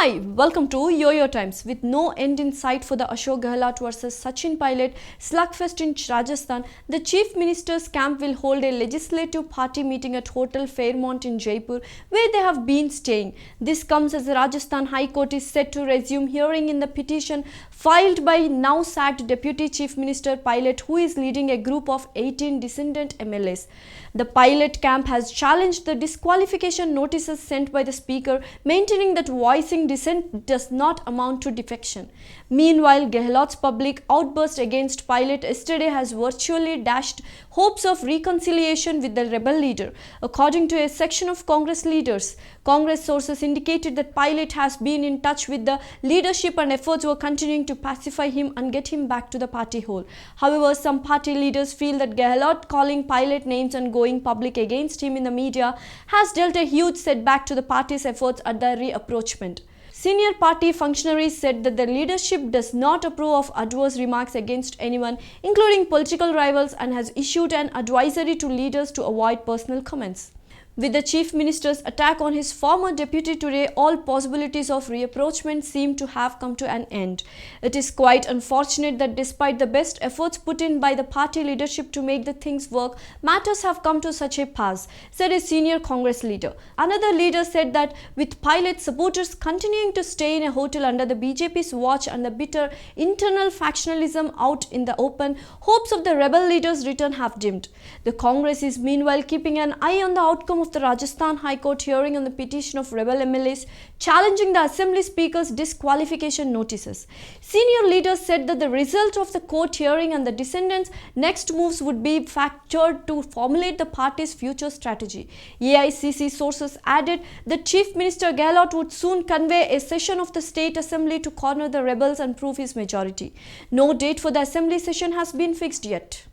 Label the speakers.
Speaker 1: Hi, welcome to YOYO Times. With no end in sight for the Ashok Gehlot versus Sachin pilot slugfest in Rajasthan, the Chief Minister's camp will hold a legislative party meeting at Hotel Fairmont in Jaipur, where they have been staying. This comes as the Rajasthan High Court is set to resume hearing in the petition filed by now sacked Deputy Chief Minister pilot who is leading a group of 18 dissident MLAs. The pilot camp has challenged the disqualification notices sent by the Speaker, maintaining that voicing dissent does not amount to defection. Meanwhile, Gehlot's public outburst against pilot yesterday has virtually dashed hopes of reconciliation with the rebel leader. According to a section of Congress leaders, Congress sources indicated that pilot has been in touch with the leadership and efforts were continuing to pacify him and get him back to the party fold. However, some party leaders feel that Gehlot calling pilot names and going public against him in the media has dealt a huge setback to the party's efforts at the reapproachment. Senior party functionaries said that the leadership does not approve of adverse remarks against anyone, including political rivals, and has issued an advisory to leaders to avoid personal comments. With the Chief Minister's attack on his former deputy today, all possibilities of reapproachment seem to have come to an end. It is quite unfortunate that despite the best efforts put in by the party leadership to make the things work, matters have come to such a pass, said a senior Congress leader. Another leader said that with pilot supporters continuing to stay in a hotel under the BJP's watch and the bitter internal factionalism out in the open, hopes of the rebel leader's return have dimmed. The Congress is meanwhile keeping an eye on the outcome of the Rajasthan High Court hearing on the petition of rebel MLAs challenging the Assembly Speaker's disqualification notices. Senior leaders said that the result of the court hearing and the descendants' next moves would be factored to formulate the party's future strategy. AICC sources added that Chief Minister Gehlot would soon convey a session of the State Assembly to corner the rebels and prove his majority. No date for the Assembly session has been fixed yet.